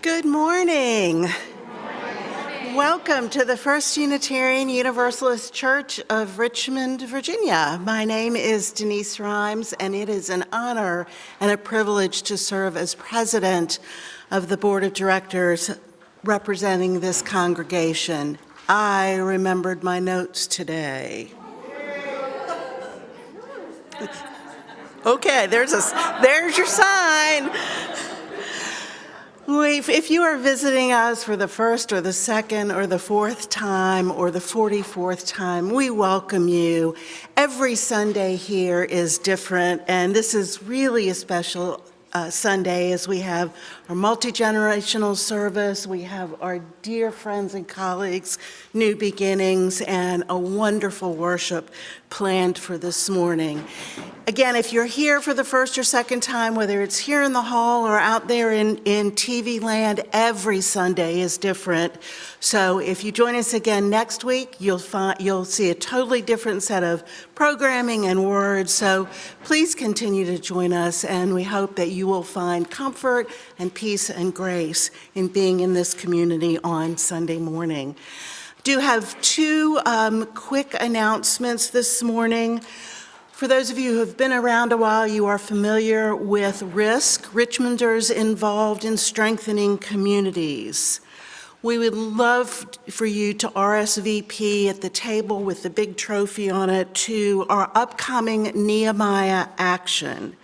Good morning. Welcome to the First Unitarian Universalist Church of Richmond, Virginia. My name is Denise Rhymes, and it is an honor and a privilege to serve as president of the Board of Directors representing this congregation. I remembered my notes today. Okay, there's your sign. If you are visiting us for the first or the second or the fourth time or the 44th time, we welcome you. Every Sunday here is different, and this is really a special Sunday as we have our multi-generational service, we have our dear friends and colleagues, New Beginnings, and a wonderful worship planned for this morning. Again, if you're here for the first or second time, whether it's here in the hall or out there in TV land, every Sunday is different. So if you join us again next week, you'll see a totally different set of programming and words. So please continue to join us, and we hope that you will find comfort and peace and grace in being in this community on Sunday morning. I do have two quick announcements this morning. For those of you who have been around a while, you are familiar with RISC, Richmonders Involved in Strengthening Communities. We would love for you to RSVP at the table with the big trophy on it to our upcoming Nehemiah Action.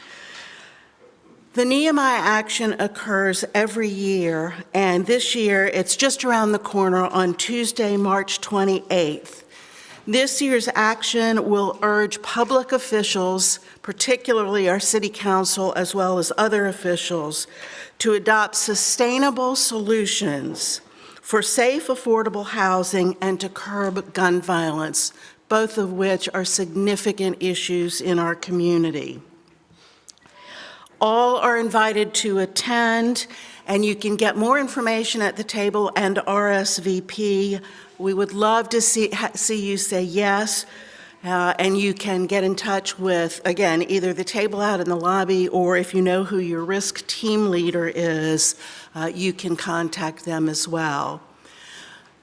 The Nehemiah Action occurs every year, and this year it's just around the corner on Tuesday, March 28th. This year's action will urge public officials, particularly our city council as well as other officials, to adopt sustainable solutions for safe, affordable housing and to curb gun violence, both of which are significant issues in our community. All are invited to attend, and you can get more information at the table and RSVP. We would love to see you say yes, and you can get in touch with, again, either the table out in the lobby, or if you know who your RISC team leader is, you can contact them as well.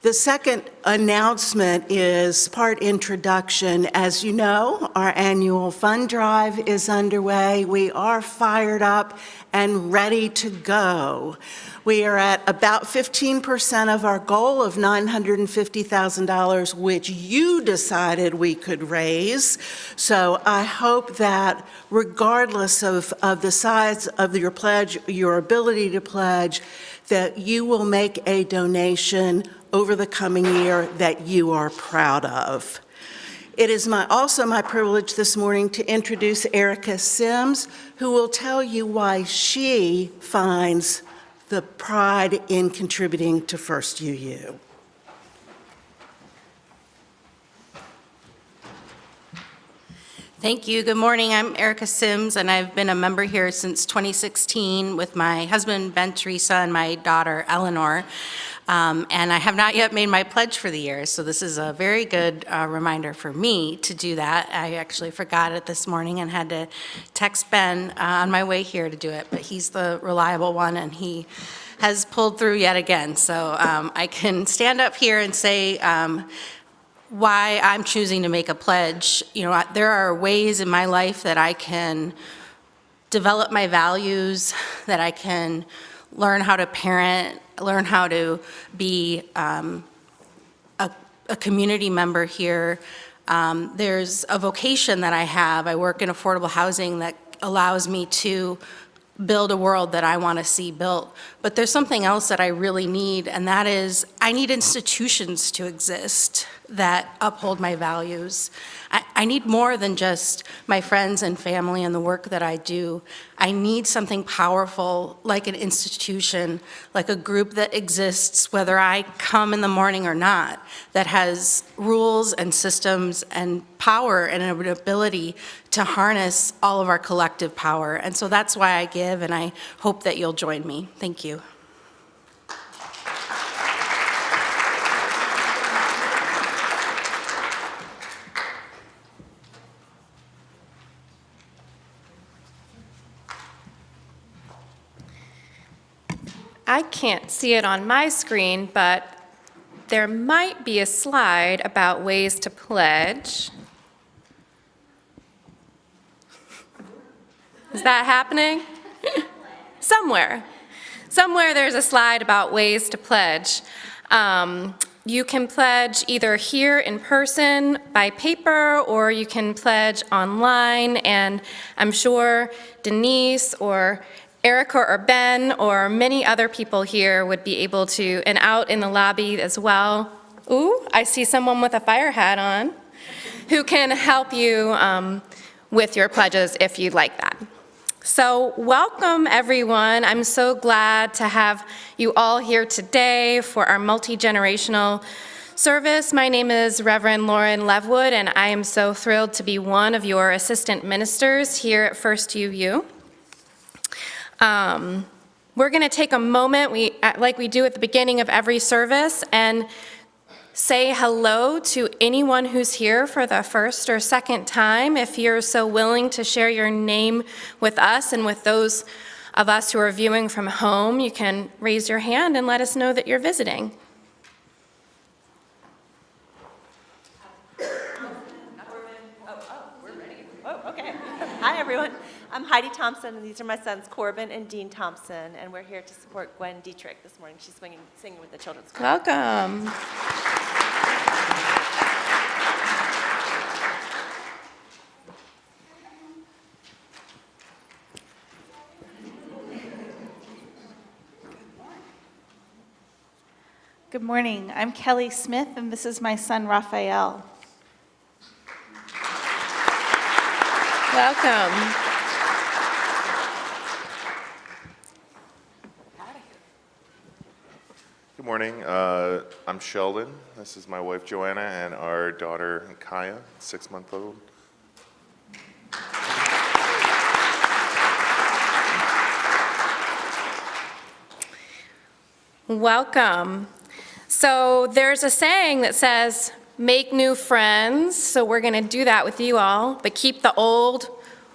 The second announcement is part introduction. As you know, our annual fund drive is underway. We are fired up and ready to go. We are at about 15% of our goal of $950,000, which you decided we could raise. So I hope that regardless of the size of your pledge, your ability to pledge, that you will make a donation over the coming year that you are proud of. It is also my privilege this morning to introduce Erica Sims, who will tell you why she finds the pride in contributing to First UU. Thank you. Good morning. I'm Erica Sims, and I've been a member here since 2016 with my husband, Ben Teresa, and my daughter, Eleanor. And I have not yet made my pledge for the year, so this is a very good reminder for me to do that. I actually forgot it this morning and had to text Ben on my way here to do it, but he's the reliable one, and he has pulled through yet again. So I can stand up here and say why I'm choosing to make a pledge. You know, there are ways in my life that I can develop my values, that I can learn how to parent, learn how to be a community member here. There's a vocation that I have. I work in affordable housing that allows me to build a world that I want to see built. But there's something else that I really need, and that is I need institutions to exist that uphold my values. I need more than just my friends and family and the work that I do. I need something powerful like an institution, like a group that exists whether I come in the morning or not, that has rules and systems and power and an ability to harness all of our collective power. And so that's why I give, and I hope that you'll join me. Thank you. I can't see it on my screen, but there might be a slide about ways to pledge. Is that happening? Somewhere. Somewhere there's a slide about ways to pledge. You can pledge either here in person by paper, or you can pledge online, and I'm sure Denise or Erica or Ben or many other people here would be able to, and out in the lobby as well. Ooh, I see someone with a fire hat on who can help you with your pledges if you'd like that. So welcome, everyone. I'm so glad to have you all here today for our multi-generational service. My name is Reverend Lauren Levewood, and I am so thrilled to be one of your assistant ministers here at First UU. We're going to take a moment, like we do at the beginning of every service, and say hello to anyone who's here for the first or second time. If you're so willing to share your name with us and with those of us who are viewing from home, you can raise your hand and let us know that you're visiting. We're ready. Oh, okay. Hi, everyone. I'm Heidi Thompson, and these are my sons, Corbin and Dean Thompson, and we're here to support Gwen Dietrich this morning. She's singing with the children's choir. Welcome. Good morning. I'm Kelly Smith, and this is my son, Raphael. Welcome. Good morning. I'm Sheldon. This is my wife Joanna and our daughter Kaya, 6-month-old. Welcome. So there's a saying that says, make new friends. So we're going to do that with you all, but keep the old.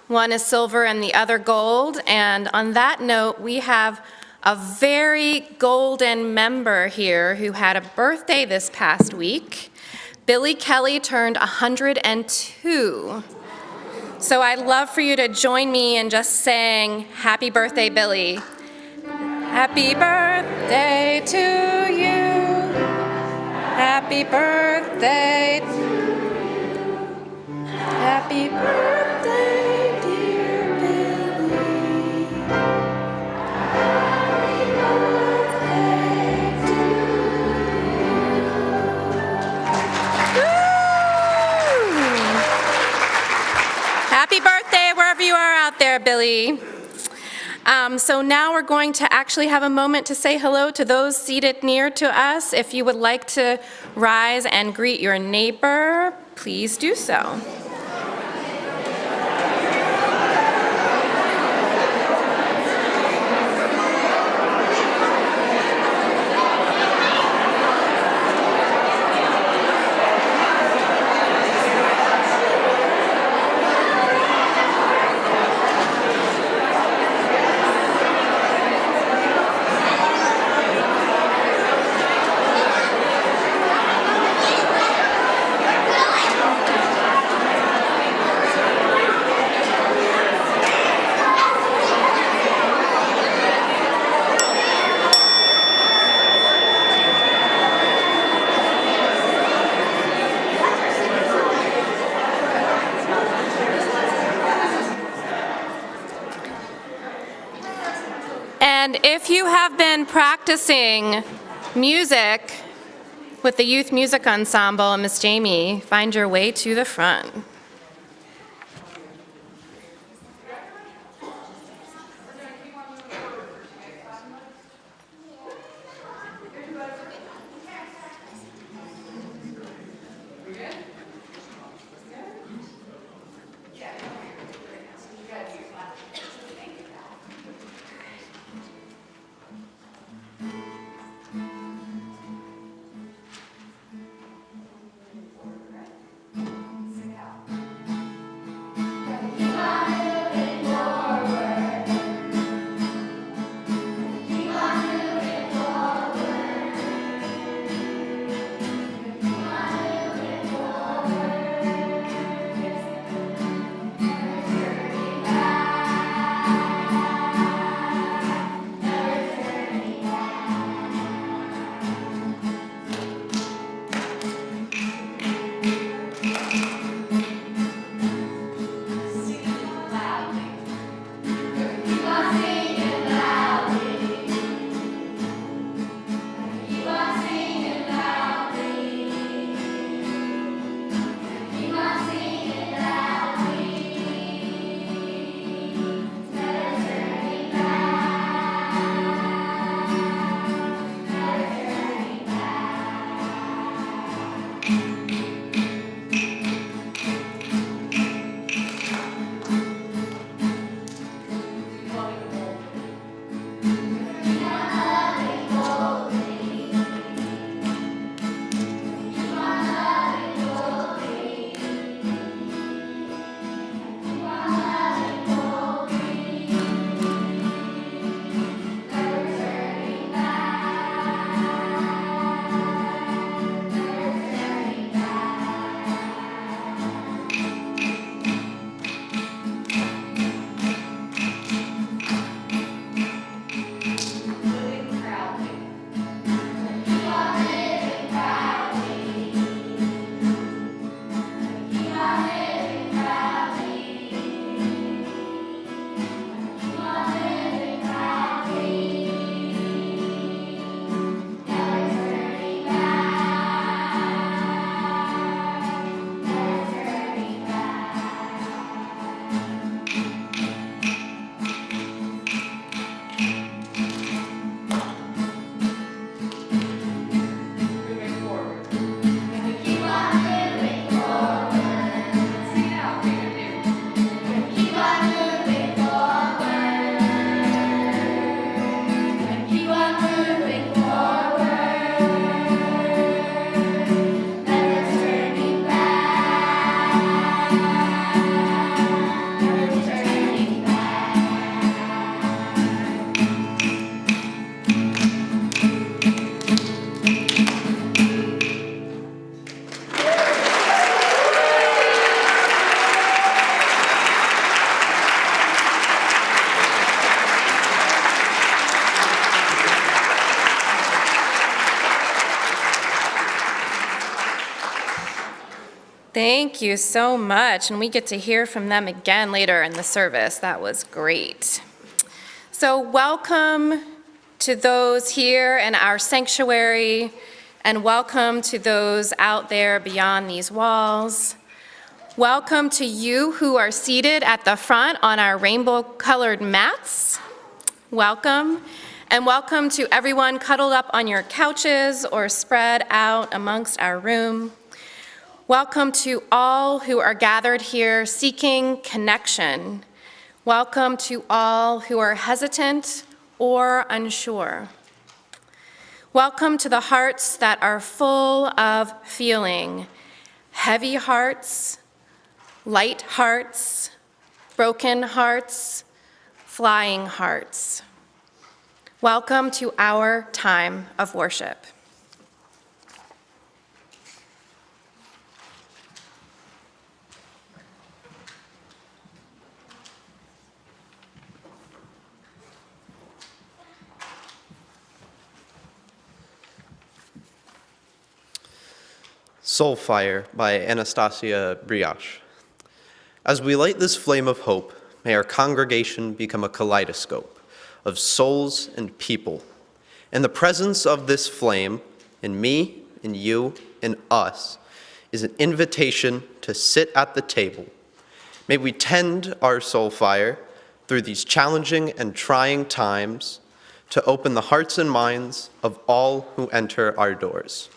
One is silver and the other gold. And on that note, we have a very golden member here who had a birthday this past week. Billy Kelly turned 102. So I'd love for you to join me in just saying, happy birthday, Billy. Happy birthday to you. Happy birthday. Happy birthday, dear Billy. Happy birthday to you. Woo! Happy birthday wherever you are out there, Billy. So now we're going to actually have a moment to say hello to those seated near to us. If you would like to rise and greet your neighbor, please do so. And if you have been practicing music with the Youth Music Ensemble and Miss Jamie, find your way to the front. Thank you so much, and we get to hear from them again later in the service. That was great. So welcome to those here in our sanctuary, and welcome to those out there beyond these walls. Welcome to you who are seated at the front on our rainbow-colored mats. Welcome. And welcome to everyone cuddled up on your couches or spread out amongst our room. Welcome to all who are gathered here seeking connection. Welcome to all who are hesitant or unsure. Welcome to the hearts that are full of feeling, heavy hearts, light hearts, broken hearts, flying hearts. Welcome to our time of worship. Soul Fire by Anastasia Brioche. As we light this flame of hope, may our congregation become a kaleidoscope of souls and people. And the presence of this flame, in me, in you, in us, is an invitation to sit at the table. May we tend our soul fire through these challenging and trying times to open the hearts and minds of all who enter our doors.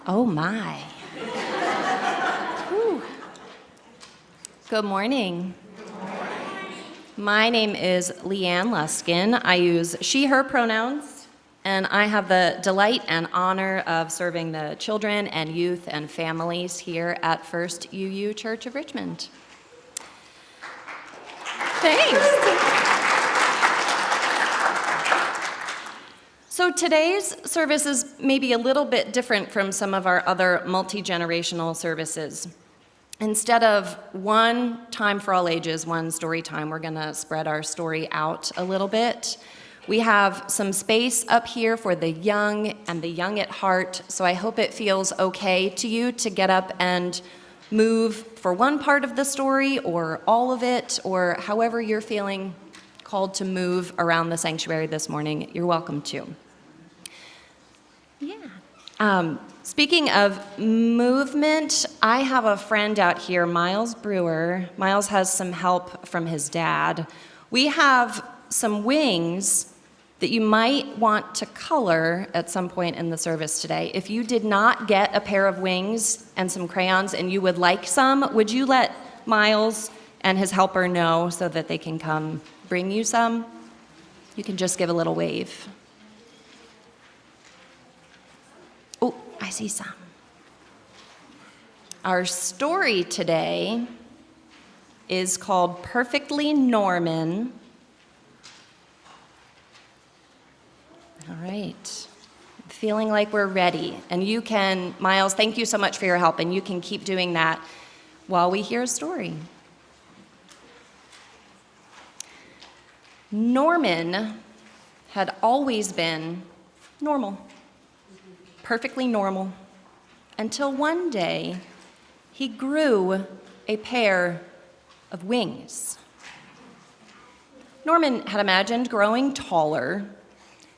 Oh, my. Whew. Good morning. My name is Leanne Luskin. I use she, her pronouns, and I have the delight and honor of serving the children and youth and families here at First UU Church of Richmond. Thanks. So today's service is maybe a little bit different from some of our other multi-generational services. Instead of one time for all ages, one story time, we're going to spread our story out a little bit. We have some space up here for the young and the young at heart, so I hope it feels okay to you to get up and move for one part of the story or all of it, or however you're feeling called to move around the sanctuary this morning. You're welcome to. Yeah. Speaking of movement, I have a friend out here, Miles Brewer. Miles has some help from his dad. We have some wings that you might want to color at some point in the service today. If you did not get a pair of wings and some crayons and you would like some, would you let Miles and his helper know so that they can come bring you some? You can just give a little wave. Oh, I see some. Our story today is called Perfectly Norman. All right. Feeling like we're ready. And you can, Miles, thank you so much for your help, and you can keep doing that while we hear a story. Norman had always been normal. Perfectly normal, until one day he grew a pair of wings. Norman had imagined growing taller.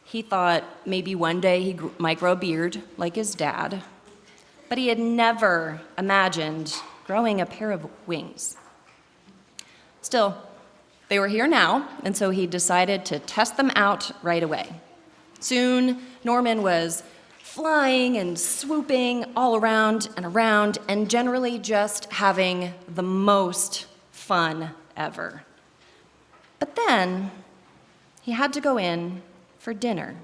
He thought maybe one day he might grow a beard like his dad, but he had never imagined growing a pair of wings. Still, they were here now, and so he decided to test them out right away. Soon, Norman was flying and swooping all around, and generally just having the most fun ever. But then, he had to go in for dinner.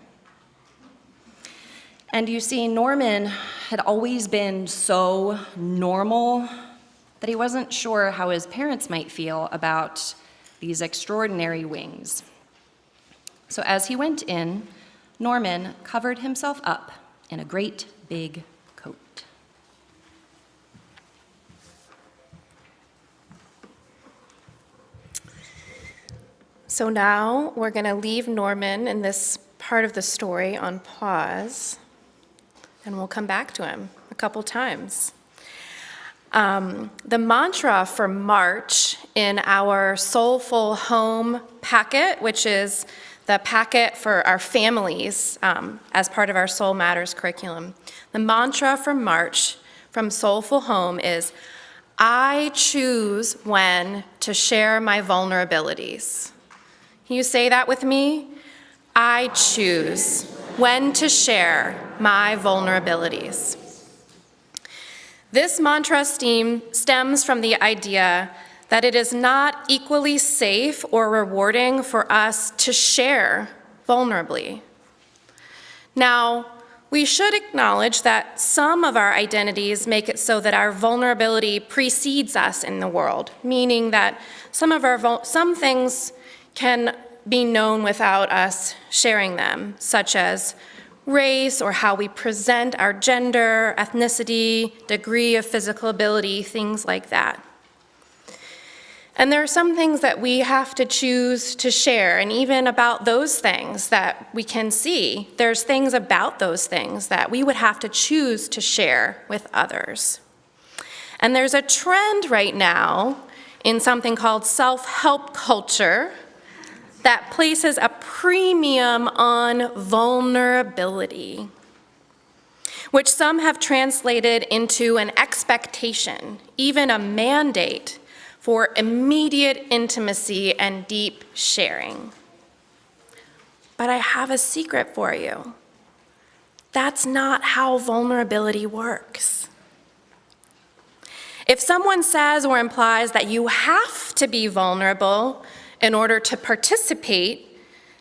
And you see, Norman had always been so normal that he wasn't sure how his parents might feel about these extraordinary wings. So as he went in, Norman covered himself up in a great big coat. So now we're going to leave Norman in this part of the story on pause, and we'll come back to him a couple times. The mantra for March in our Soulful Home packet, which is the packet for our families as part of our Soul Matters curriculum. The mantra for March from Soulful Home is, I choose when to share my vulnerabilities. Can you say that with me? I choose when to share my vulnerabilities. This mantra stems from the idea that it is not equally safe or rewarding for us to share vulnerably. Now, We should acknowledge that some of our identities make it so that our vulnerability precedes us in the world, meaning that some things can be known without us sharing them, such as race or how we present our gender, ethnicity, degree of physical ability, things like that. And there are some things that we have to choose to share, and even about those things that we can see, there's things about those things that we would have to choose to share with others. And there's a trend right now in something called self-help culture that places a premium on vulnerability, which some have translated into an expectation, even a mandate, for immediate intimacy and deep sharing. But I have a secret for you. That's not how vulnerability works. If someone says or implies that you have to be vulnerable in order to participate,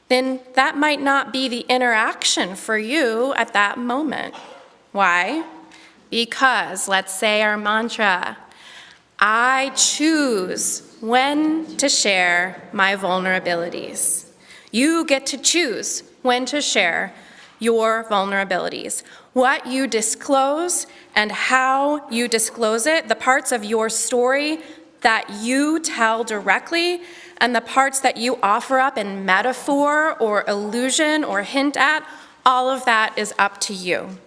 then that might not be the interaction for you at that moment. Why? Because, let's say our mantra, I choose when to share my vulnerabilities. You get to choose when to share your vulnerabilities. What you disclose and how you disclose it, the parts of your story that you tell directly, and the parts that you offer up in metaphor or allusion or hint at, all of that is up to you.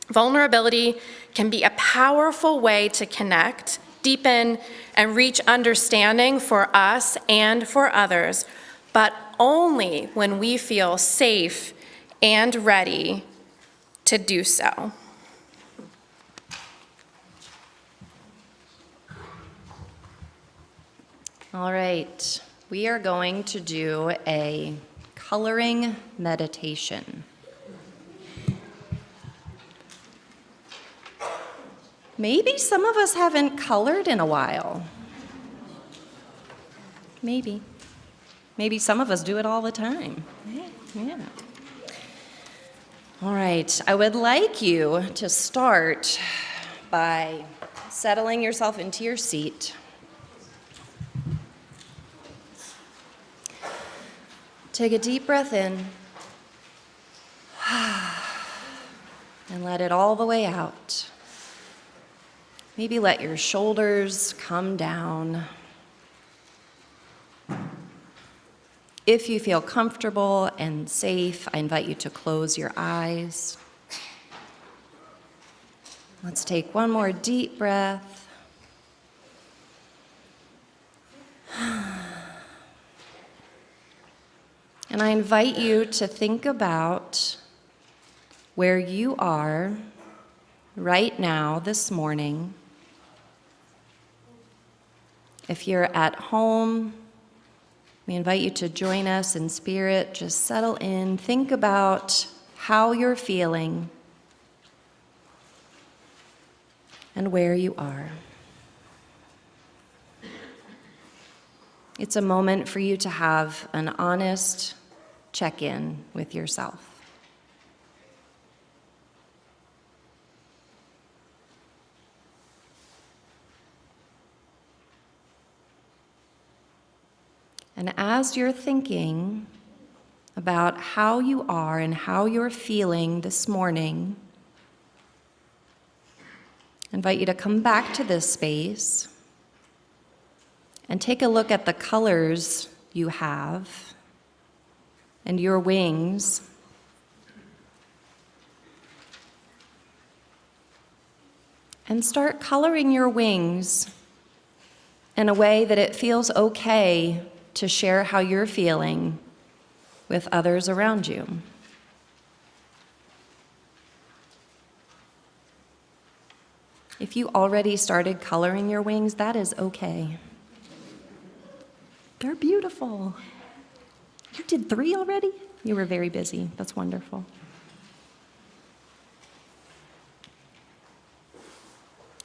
Vulnerability can be a powerful way to connect, deepen, and reach understanding for us and for others, but only when we feel safe and ready to do so. All right, we are going to do a coloring meditation. Maybe some of us haven't colored in a while. Maybe. Maybe some of us do it all the time. Yeah. All right, I would like you to start by settling yourself into your seat. Take a deep breath in and let it all the way out. Maybe let your shoulders come down. If you feel comfortable and safe, I invite you to close your eyes. Let's take one more deep breath. And I invite you to think about where you are right now this morning. If you're at home, we invite you to join us in spirit. Just settle in. Think about how you're feeling and where you are. It's a moment for you to have an honest check-in with yourself. And as you're thinking about how you are and how you're feeling this morning, I invite you to come back to this space and take a look at the colors you have and your wings. And start coloring your wings in a way that it feels okay to share how you're feeling with others around you. If you already started coloring your wings, that is okay. They're beautiful. You did 3 already? You were very busy. That's wonderful.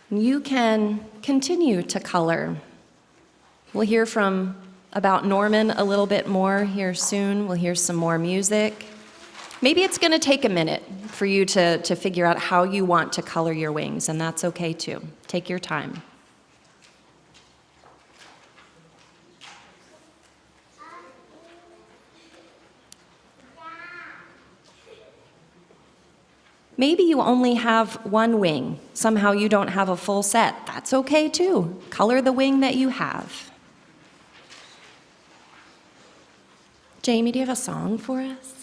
You can continue to color. We'll hear about Norman a little bit more here soon. We'll hear some more music. Maybe it's going to take a minute for you to figure out how you want to color your wings, and that's okay too. Take your time. Maybe you only have one wing. Somehow you don't have a full set. That's okay too. Color the wing that you have. Jamie, do you have a song for us?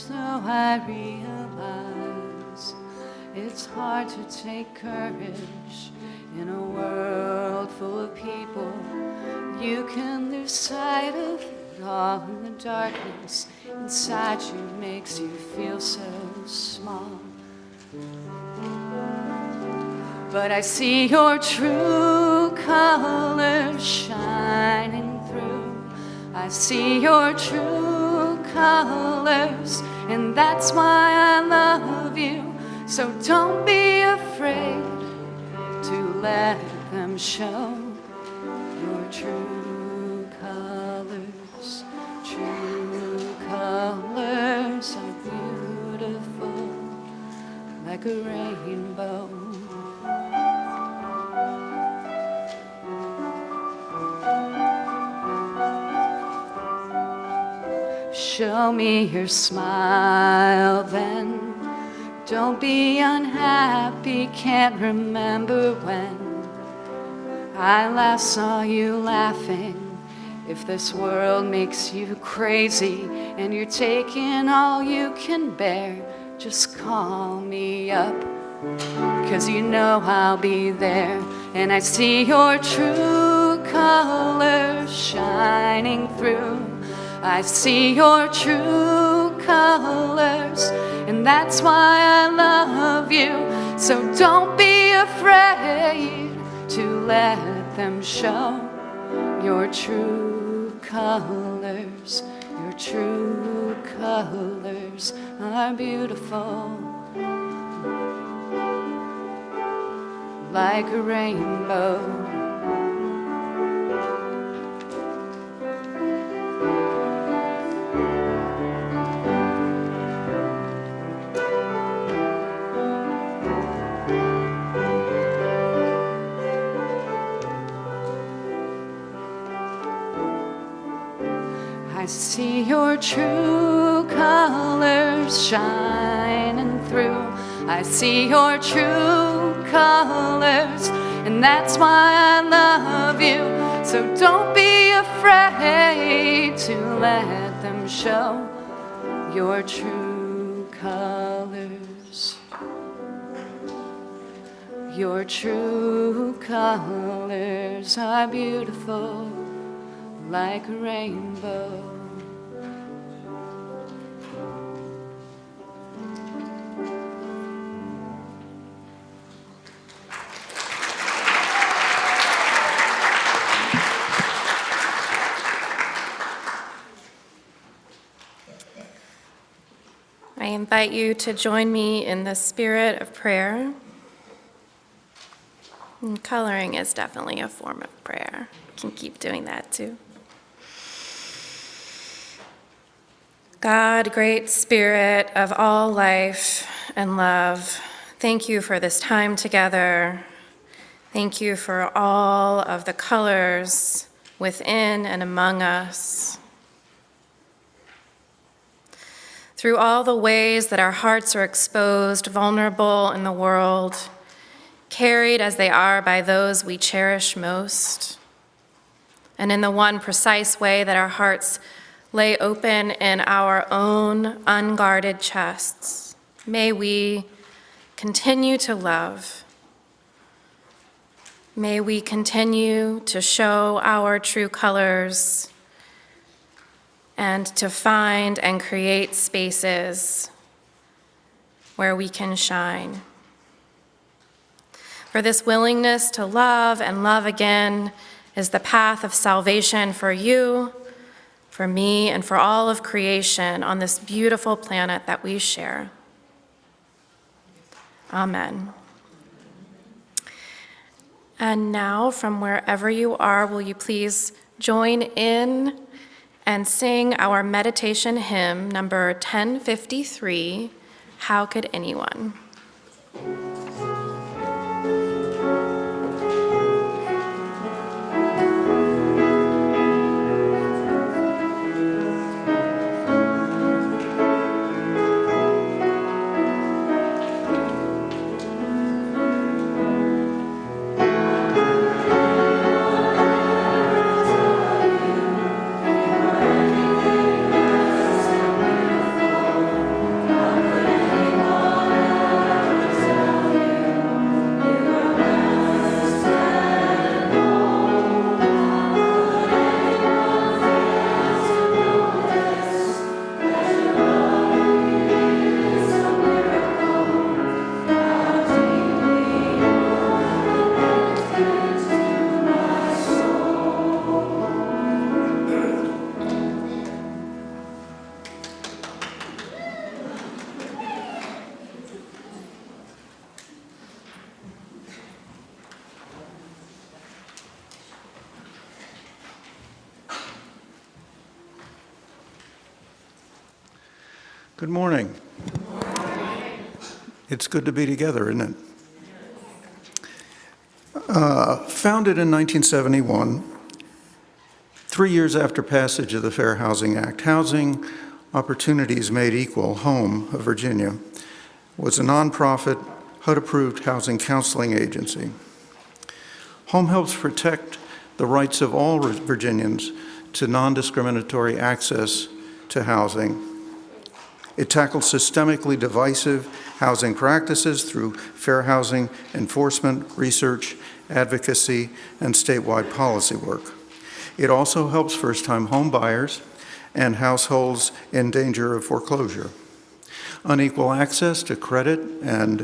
Though I realize it's hard to take courage in a world full of people. You can lose sight of it all, and the darkness inside you makes you feel so small. But I see your true colors shining through. I see your true colors, and that's why I love you. So don't be afraid to let them show your true colors. True colors are beautiful, like a rainbow. Show me your smile then. Don't be unhappy, can't remember when I last saw you laughing. If this world makes you crazy and you're taking all you can bear, just call me up, 'cause you know I'll be there. And I see your true colors shining through. I see your true colors, and that's why I love you. So don't be afraid to let them show your true colors. Your true colors are beautiful, like a rainbow. I see your true colors shining through. I see your true colors, and that's why I love you. So don't be afraid to let them show your true colors. Your true colors are beautiful, like a rainbow. I invite you to join me in the spirit of prayer. And coloring is definitely a form of prayer. You can keep doing that too. God, great spirit of all life and love, thank you for this time together. Thank you for all of the colors within and among us. Through all the ways that our hearts are exposed, vulnerable in the world, carried as they are by those we cherish most, and in the one precise way that our hearts lay open in our own unguarded chests, may we continue to love. May we continue to show our true colors and to find and create spaces where we can shine. For this willingness to love and love again is the path of salvation for you, for me, and for all of creation on this beautiful planet that we share. Amen. And now, from wherever you are, will you please join in and sing our meditation hymn, number 1053, How Could Anyone? Good morning. It's good to be together, isn't it? Founded in 1971, 3 years after passage of the Fair Housing Act, Housing Opportunities Made Equal, HOME of Virginia, was a nonprofit, HUD-approved housing counseling agency. HOME helps protect the rights of all Virginians to non-discriminatory access to housing. It tackles systemically divisive housing practices through fair housing enforcement, research, advocacy, and statewide policy work. It also helps first-time home buyers and households in danger of foreclosure. Unequal access to credit and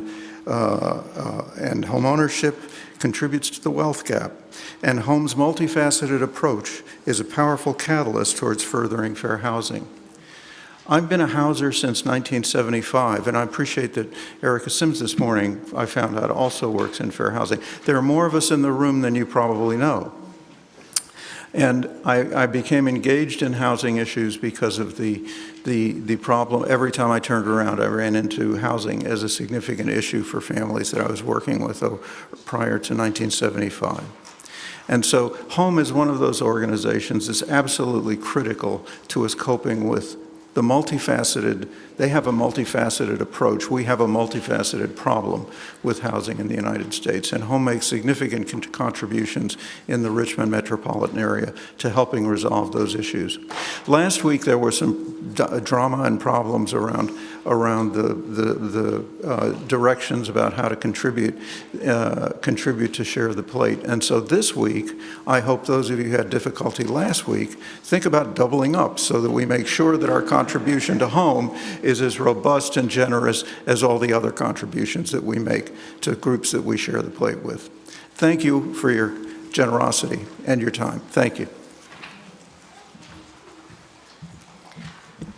home ownership contributes to the wealth gap, and HOME's multifaceted approach is a powerful catalyst towards furthering fair housing. I've been a houser since 1975, and I appreciate that Erica Sims this morning, I found out, also works in fair housing. There are more of us in the room than you probably know. And I became engaged in housing issues because of the problem. Every time I turned around, I ran into housing as a significant issue for families that I was working with prior to 1975. And so HOME is one of those organizations that's absolutely critical to us coping with the multifaceted, they have a multifaceted approach. We have a multifaceted problem with housing in the United States, and HOME makes significant contributions in the Richmond metropolitan area to helping resolve those issues. Last week there were some drama and problems around the directions about how to contribute to share the plate. And so this week, I hope those of you who had difficulty last week think about doubling up so that we make sure that our contribution to HOME is as robust and generous as all the other contributions that we make to groups that we share the plate with. Thank you for your generosity and your time. Thank you.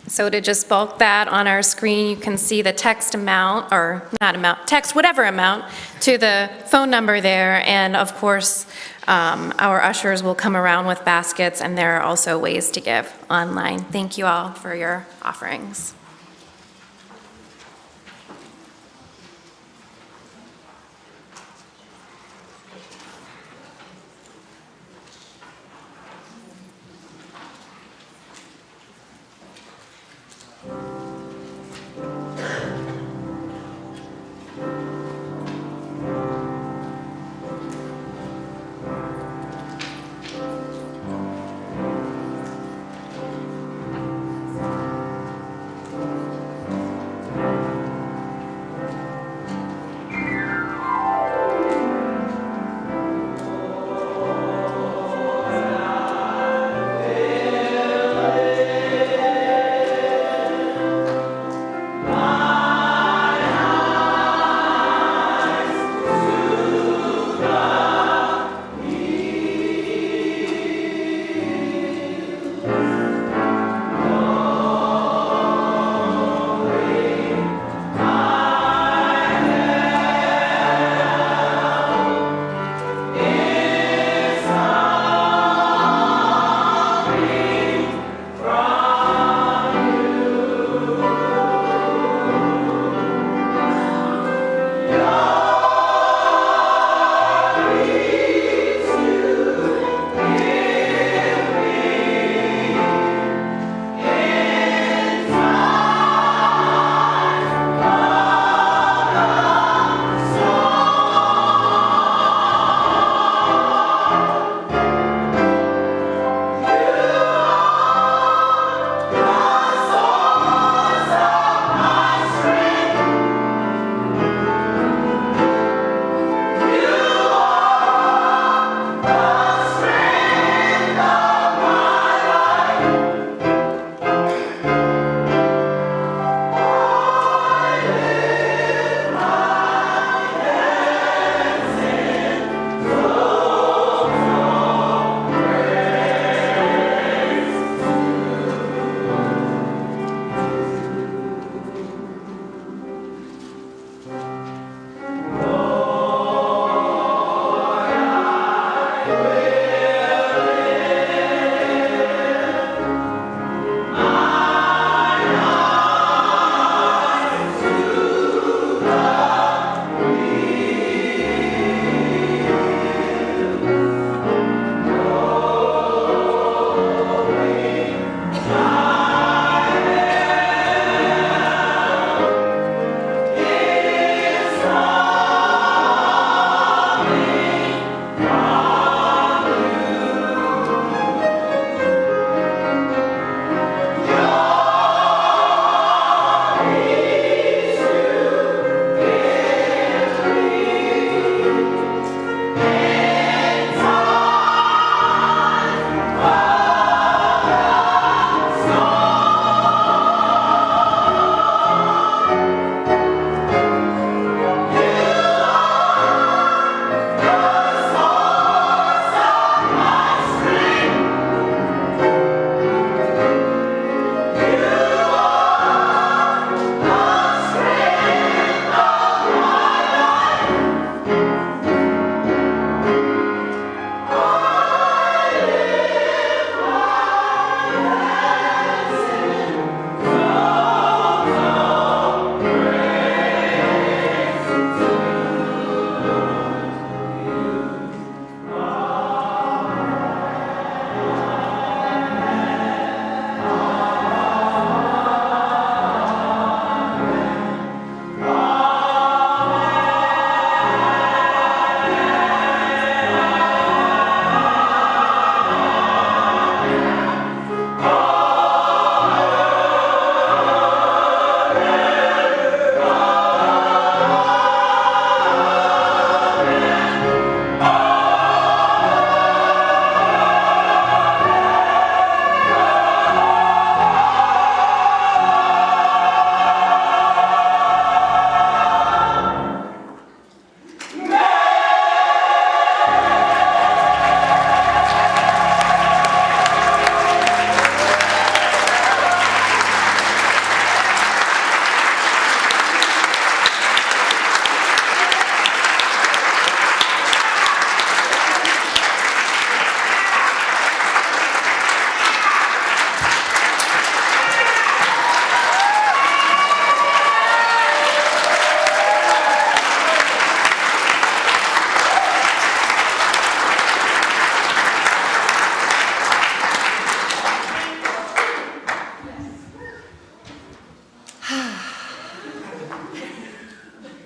So to just bulk that on our screen, you can see the text amount, or not amount, text whatever amount, to the phone number there. And of course, our ushers will come around with baskets, and there are also ways to give online. Thank you all for your offerings.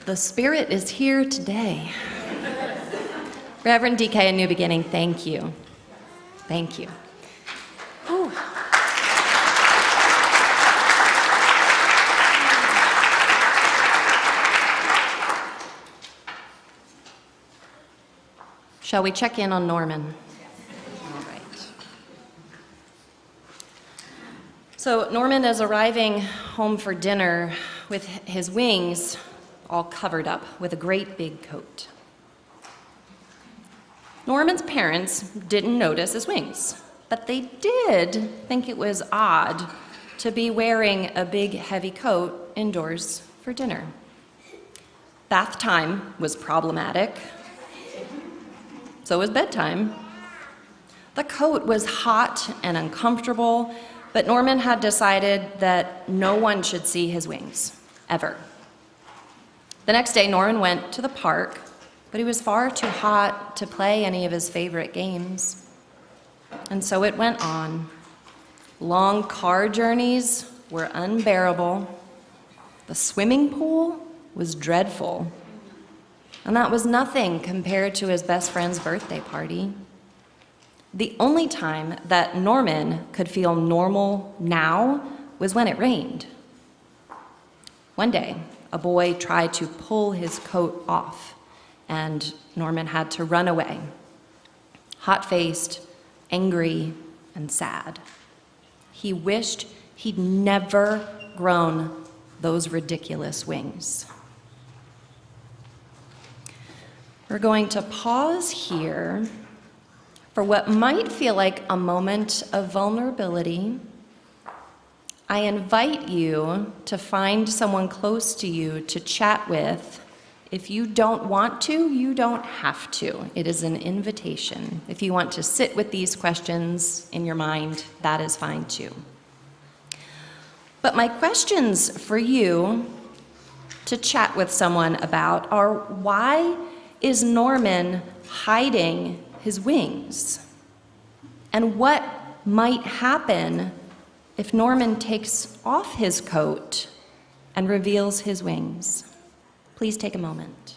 The Spirit is here today. Reverend DK and New Beginning, thank you. Thank you. Whew. Shall we check in on Norman? All right. So Norman is arriving home for dinner with his wings all covered up with a great big coat. Norman's parents didn't notice his wings, but they did think it was odd to be wearing a big heavy coat indoors for dinner. Bath time was problematic. So was bedtime. The coat was hot and uncomfortable, but Norman had decided that no one should see his wings, ever. The next day, Norman went to the park, but he was far too hot to play any of his favorite games. And so it went on. Long car journeys were unbearable. The swimming pool was dreadful. And that was nothing compared to his best friend's birthday party. The only time that Norman could feel normal now was when it rained. One day, a boy tried to pull his coat off, and Norman had to run away, hot-faced, angry, and sad. He wished he'd never grown those ridiculous wings. We're going to pause here for what might feel like a moment of vulnerability. I invite you to find someone close to you to chat with. If you don't want to, you don't have to. It is an invitation. If you want to sit with these questions in your mind, that is fine too. But my questions for you to chat with someone about are, why is Norman hiding his wings? And what might happen if Norman takes off his coat and reveals his wings? Please take a moment.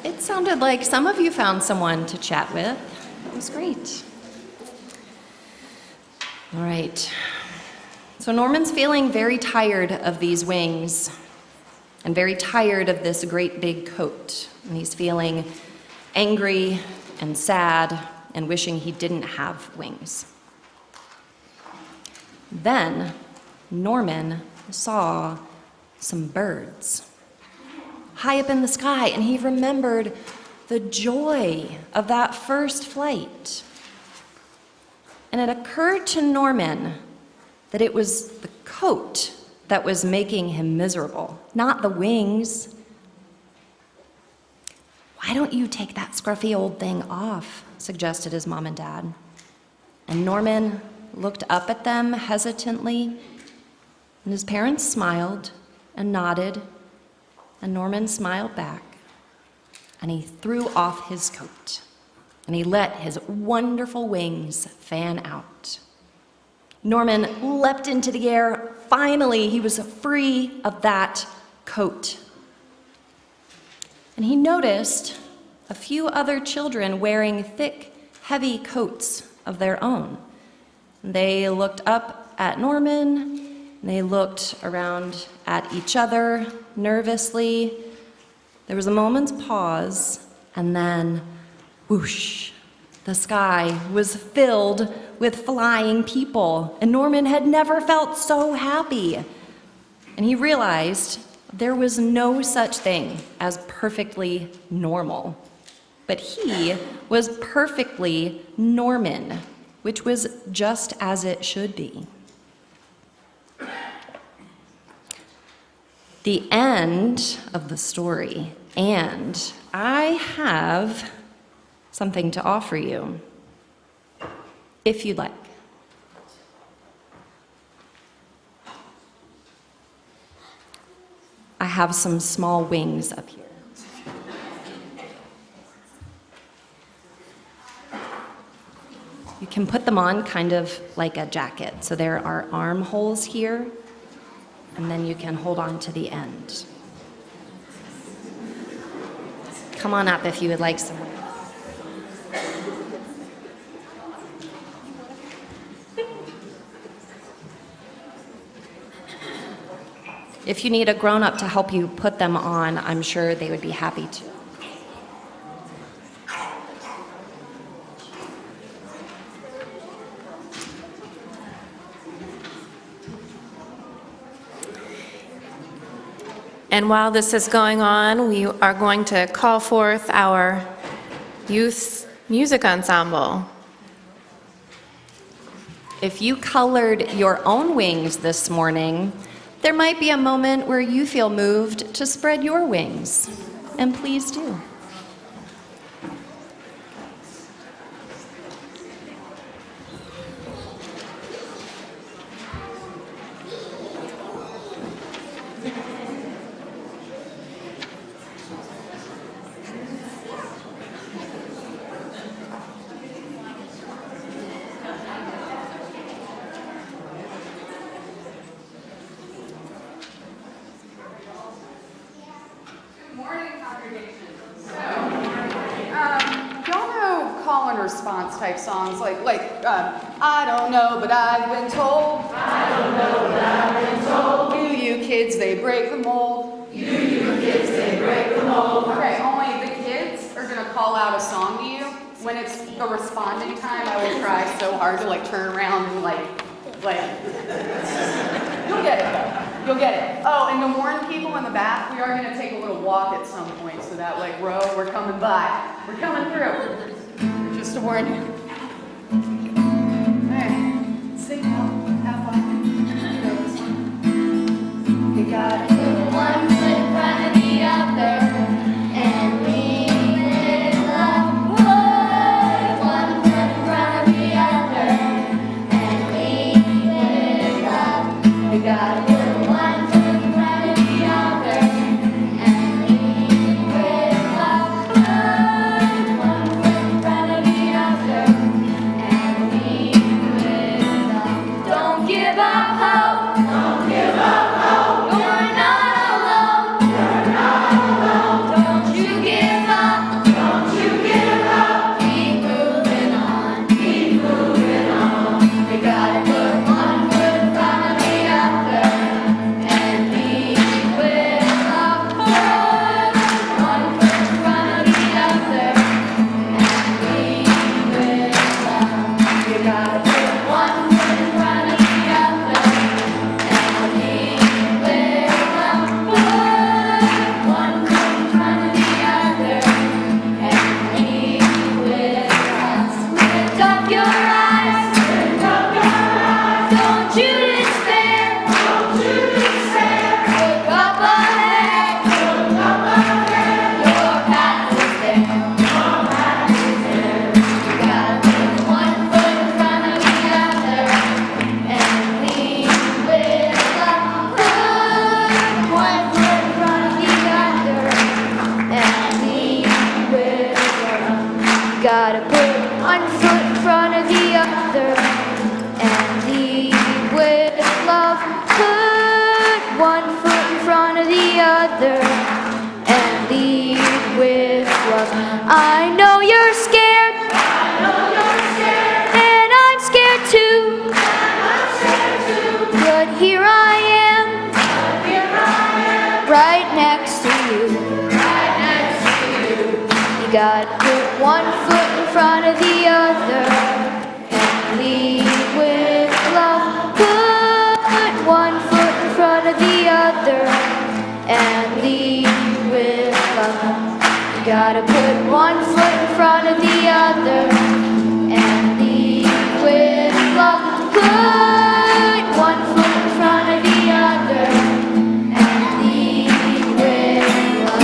It sounded like some of you found someone to chat with. That was great. All right. So Norman's feeling very tired of these wings and very tired of this great big coat. And he's feeling angry and sad and wishing he didn't have wings. Then Norman saw some birds high up in the sky, and he remembered the joy of that first flight. And it occurred to Norman that it was the coat that was making him miserable, not the wings. "Why don't you take that scruffy old thing off?" suggested his mom and dad. And Norman looked up at them hesitantly, and his parents smiled and nodded, and Norman smiled back, and he threw off his coat, and he let his wonderful wings fan out. Norman leapt into the air. Finally, he was free of that coat. And he noticed a few other children wearing thick, heavy coats of their own. They looked up at Norman, They looked around at each other nervously. There was a moment's pause, and then whoosh, the sky was filled with flying people, and Norman had never felt so happy. And he realized there was no such thing as perfectly normal, but he was perfectly Norman, which was just as it should be. The end of the story, and I have something to offer you, if you'd like. I have some small wings up here. You can put them on kind of like a jacket. So there are armholes here, and then you can hold on to the end. Come on up if you would like some. If you need a grown-up to help you put them on, I'm sure they would be happy to. And while this is going on, we are going to call forth our youth music ensemble. If you colored your own wings this morning, there might be a moment where you feel moved to spread your wings, and please do. Response type songs like I don't know, but I've been told. I don't know, but I've been told. You kids, they break the mold. You kids, they break the mold. Okay, only the kids are gonna call out a song to you. When it's a responding time, I will try so hard to turn around and you'll get it though. You'll get it. Oh, and to warn people in the back, we are gonna take a little walk at some point, so that row, we're coming by. We're coming through. Just to warn you. Hey, sing now. Have fun. You know this one. You got it. One foot in front of the other, and lean it up. One foot in front of the other, and lean it up. You got it. One foot in front of the other, and lean it up. One foot in front of the other, and lean it up. Don't give up hope. Don't give up hope. You're not alone. You're not alone. Don't you give up. Don't you give up. Keep moving on. Keep moving on. You gotta put one foot in front of the other, and lead with love. One foot in front of the other, and lead with love. You gotta put one foot in front of the other, and lead with love. One foot in front of the other, and lead with love. Lift up your eyes. Lift up your eyes. Don't you despair. Don't you despair. Look up ahead. Look up ahead. Your path is there. Your path is there. You gotta put one foot in front of the other, and lead with love. One foot in front of the other, and lead with love. Gotta put one foot in front of the other, and lead with love. Put one foot in front of the other, and lead with love. I know you're scared. I know you're scared. And I'm scared too. And I'm scared too. But here I one foot in front of the other, and lead with love. Put one foot in front of the other, and lead with love. You gotta put one foot in front of the other, and lead with love. Put one foot in front of the other, and lead with love.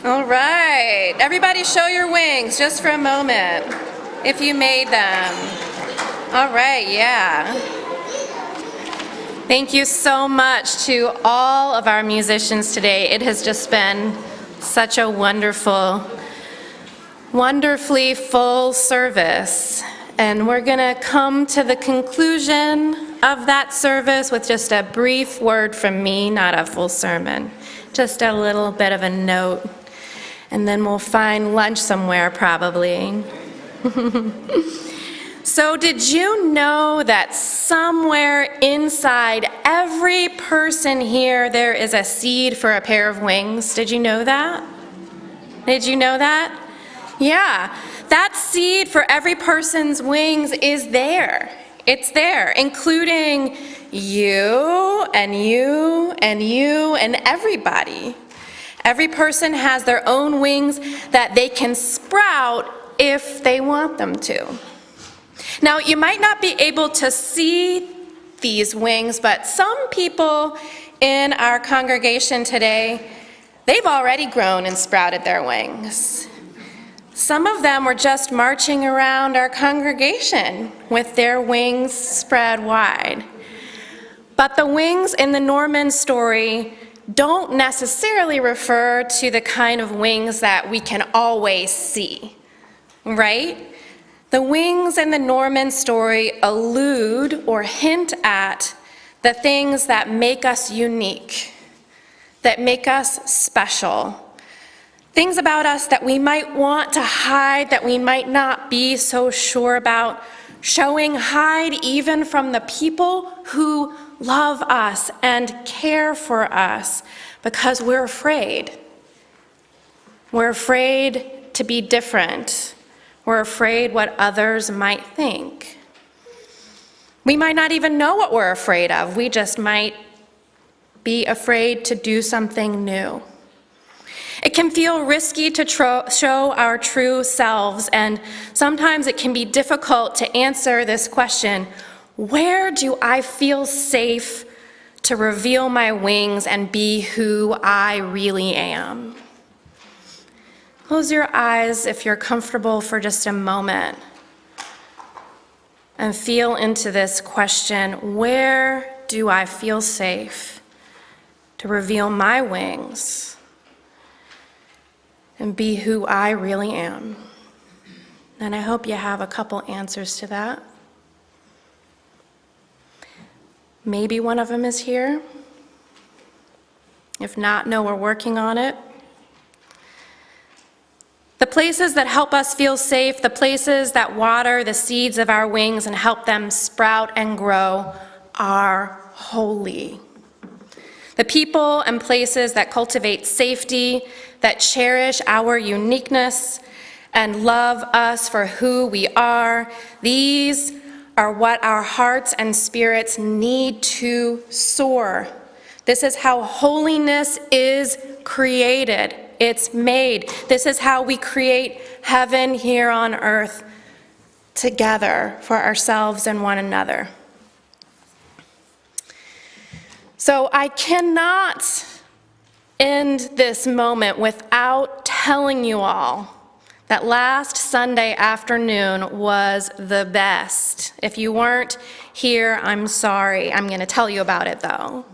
All right, everybody show your wings just for a moment, if you made them. All right, yeah. Thank you so much to all of our musicians today. It has just been such a wonderfully full service. And we're gonna come to the conclusion of that service with just a brief word from me, not a full sermon, just a little bit of a note. And then we'll find lunch somewhere, probably. So did you know that somewhere inside every person here there is a seed for a pair of wings? Did you know that? Did you know that? Yeah, that seed for every person's wings is there. It's there, including you and you and you and everybody. Every person has their own wings that they can sprout if they want them to. Now, you might not be able to see these wings, but some people in our congregation today, they've already grown and sprouted their wings. Some of them were just marching around our congregation with their wings spread wide. But the wings in the Norman story don't necessarily refer to the kind of wings that we can always see, right? The wings in the Norman story allude or hint at the things that make us unique, that make us special, things about us that we might want to hide, that we might not be so sure about, hide even from the people who love us and care for us because we're afraid. We're afraid to be different. We're afraid what others might think. We might not even know what we're afraid of. We just might be afraid to do something new. It can feel risky to show our true selves, and sometimes it can be difficult to answer this question: where do I feel safe to reveal my wings and be who I really am? Close your eyes if you're comfortable for just a moment and feel into this question: where do I feel safe to reveal my wings and be who I really am? And I hope you have a couple answers to that. Maybe one of them is here. If not, know we're working on it. The places that help us feel safe, the places that water the seeds of our wings and help them sprout and grow, are holy. The people and places that cultivate safety, that cherish our uniqueness and love us for who we are, these are what our hearts and spirits need to soar. This is how holiness is created. It's made. This is how we create heaven here on earth together for ourselves and one another. So I cannot end this moment without telling you all that last Sunday afternoon was the best. If you weren't here, I'm sorry. I'm going to tell you about it, though.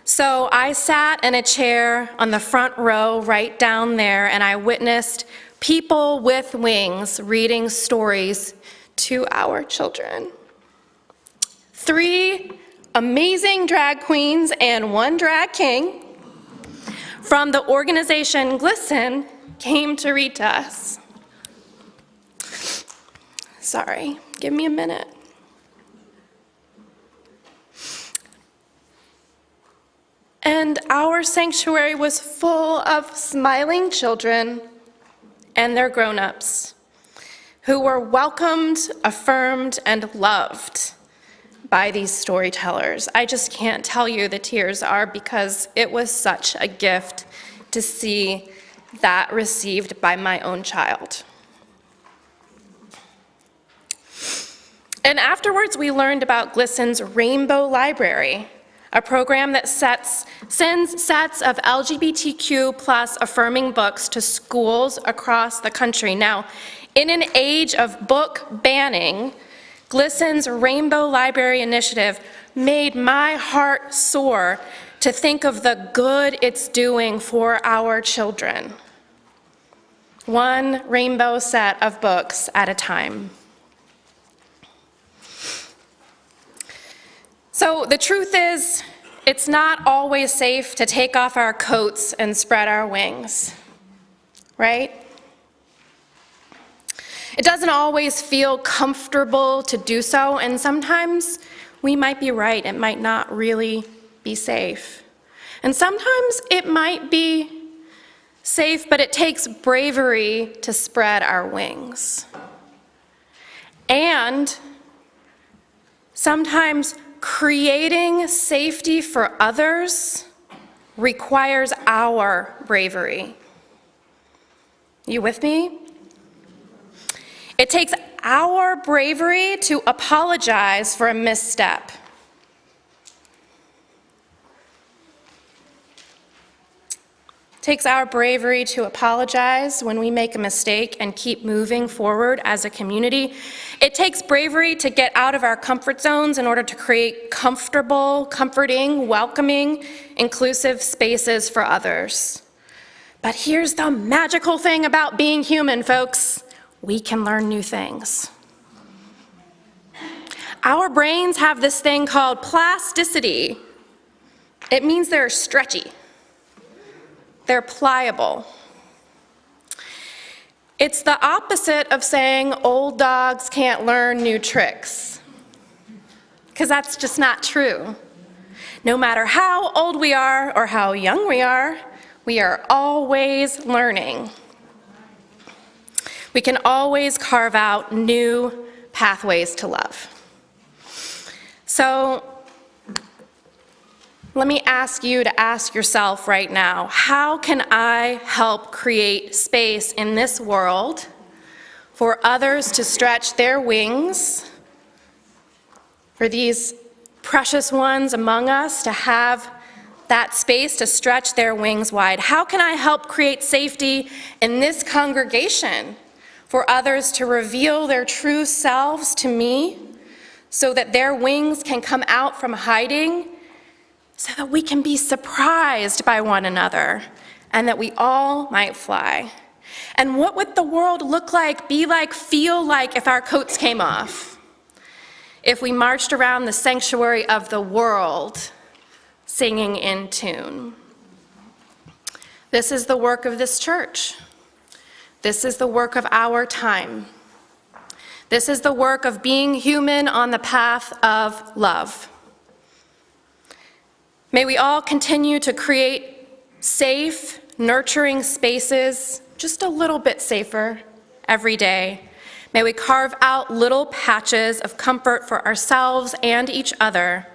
So I sat in a chair on the front row right down there, and I witnessed People with wings reading stories to our children. 3 amazing drag queens and 1 drag king from the organization Glisten came to read to us. Sorry, give me a minute. And our sanctuary was full of smiling children and their grown-ups who were welcomed, affirmed, and loved by these storytellers. I just can't tell you the tears are because it was such a gift to see that received by my own child. And afterwards, we learned about Glisten's Rainbow Library, a program that sends sets of LGBTQ+ affirming books to schools across the country. Now, in an age of book banning, Glisten's Rainbow Library initiative made my heart soar to think of the good it's doing for our children. 1 rainbow set of books at a time. So the truth is, it's not always safe to take off our coats and spread our wings, right? It doesn't always feel comfortable to do so, and sometimes we might be right. It might not really be safe. And sometimes it might be safe, but it takes bravery to spread our wings. And sometimes creating safety for others requires our bravery. You with me? It takes our bravery to apologize for a misstep. It takes our bravery to apologize when we make a mistake and keep moving forward as a community. It takes bravery to get out of our comfort zones in order to create comfortable, comforting, welcoming, inclusive spaces for others. But here's the magical thing about being human, folks. We can learn new things. Our brains have this thing called plasticity. It means they're stretchy. They're pliable. It's the opposite of saying old dogs can't learn new tricks, because that's just not true. No matter how old we are or how young we are always learning. We can always carve out new pathways to love. So, let me ask you to ask yourself right now, how can I help create space in this world for others to stretch their wings, for these precious ones among us to have that space to stretch their wings wide? How can I help create safety in this congregation for others to reveal their true selves to me so that their wings can come out from hiding, so that we can be surprised by one another and that we all might fly? And what would the world look like, be like, feel like if our coats came off? If we marched around the sanctuary of the world singing in tune? This is the work of this church. This is the work of our time. This is the work of being human on the path of love. May we all continue to create safe, nurturing spaces, just a little bit safer every day. May we carve out little patches of comfort for ourselves and each other.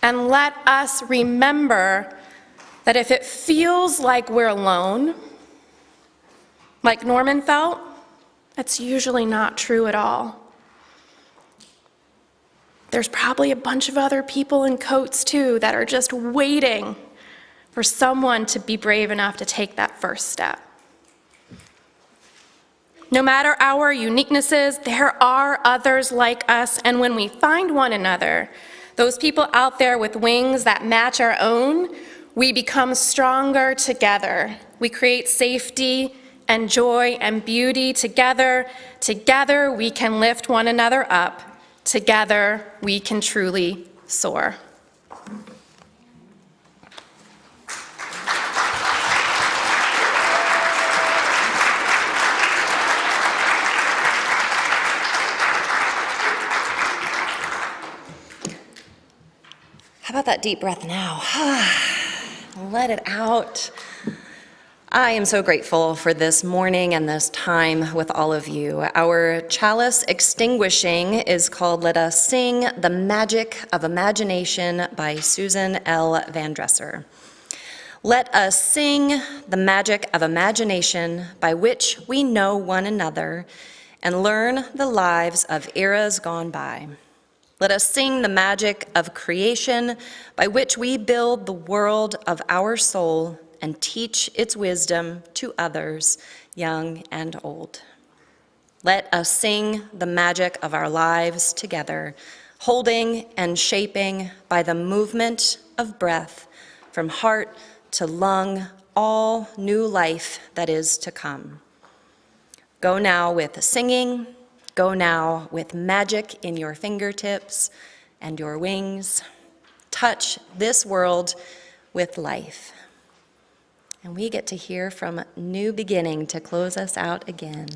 And let us remember that if it feels like we're alone, like Norman felt, that's usually not true at all. There's probably a bunch of other people in coats too that are just waiting for someone to be brave enough to take that first step. No matter our uniquenesses, there are others like us, and when we find one another, those people out there with wings that match our own, we become stronger together. We create safety and joy and beauty together. Together we can lift one another up. Together we can truly soar. How about that deep breath now? Let it out. I am so grateful for this morning and this time with all of you. Our chalice extinguishing is called Let Us Sing the Magic of Imagination by Susan L. Van Dresser. Let us sing the magic of imagination by which we know one another and learn the lives of eras gone by. Let us sing the magic of creation by which we build the world of our soul and teach its wisdom to others, young and old. Let us sing the magic of our lives together, holding and shaping by the movement of breath from heart to lung, all new life that is to come. Go now with singing. Go now with magic in your fingertips and your wings. Touch this world with life. And we get to hear from New Beginning to close us out again.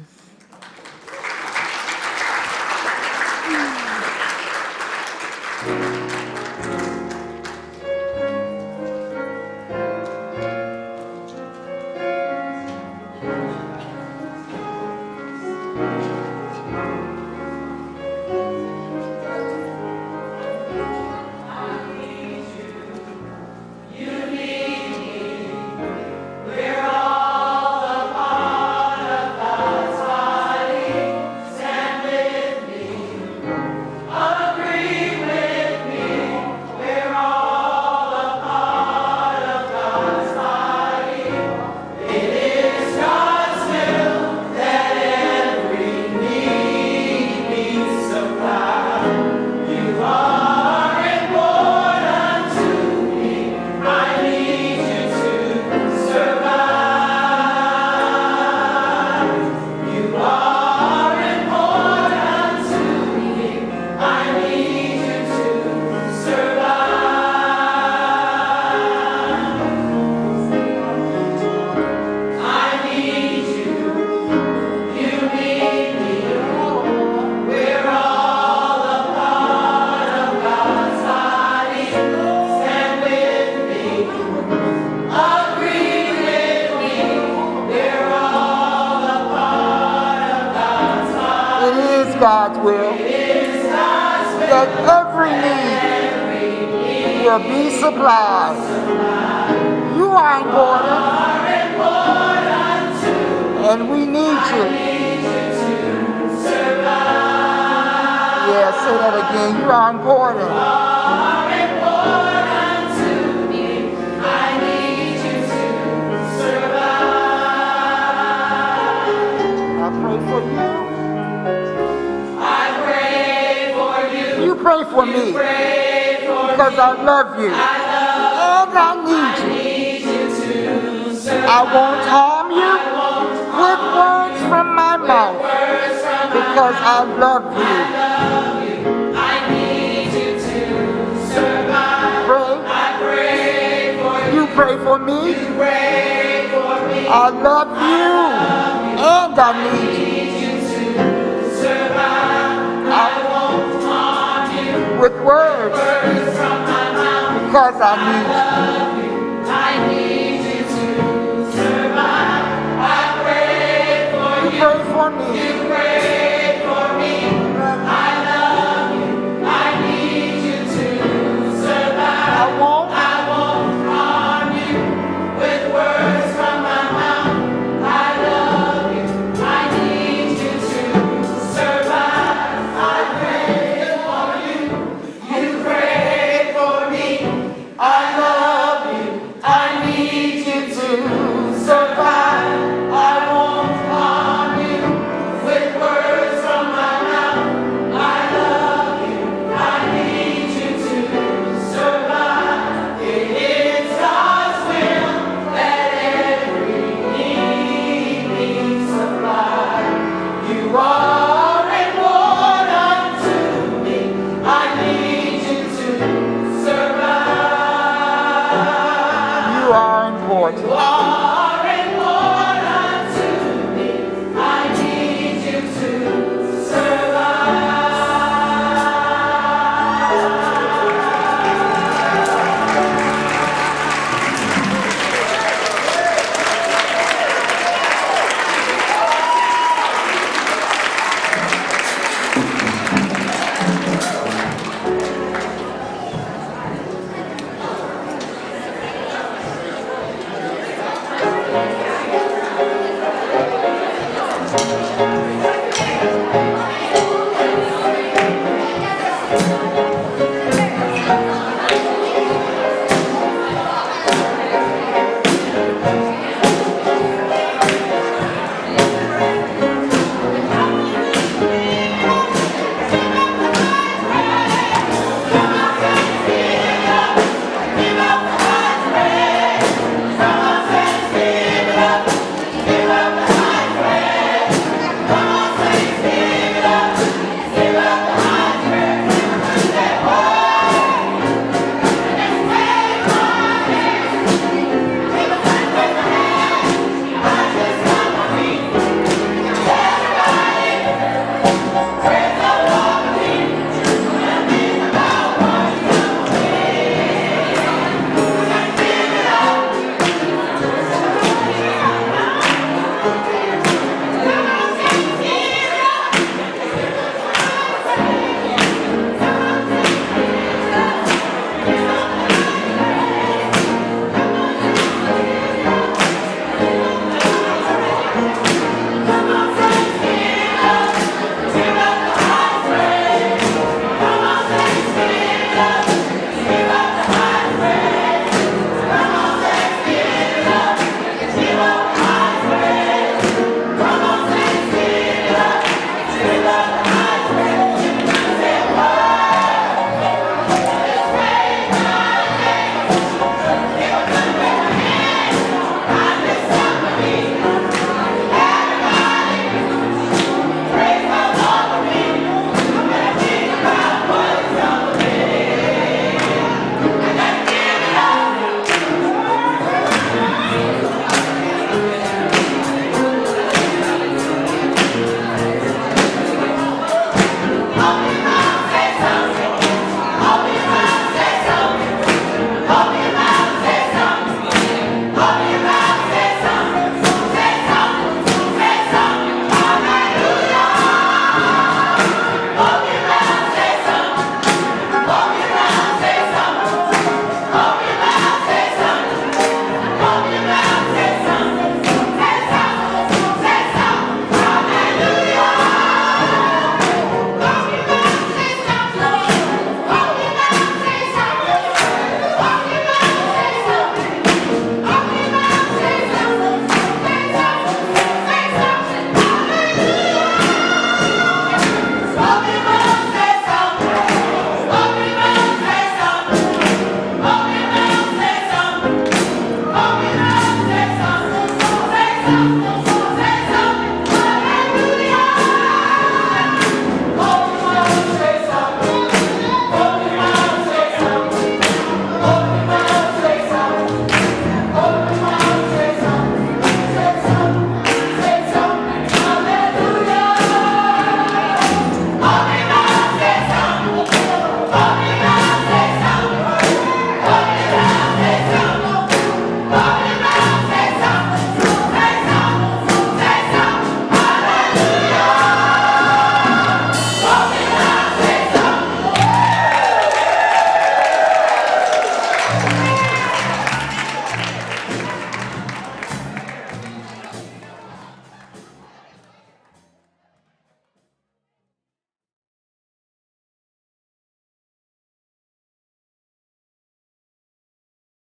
God's will that every need will be supplied. You are important, and we need you. Yeah, say that again. You are important. I pray for you. You pray for me because I love you and I need you. I won't harm you with words from my mouth because I love you. Pray. You pray for me. I love you and I need you. With words, because I need you.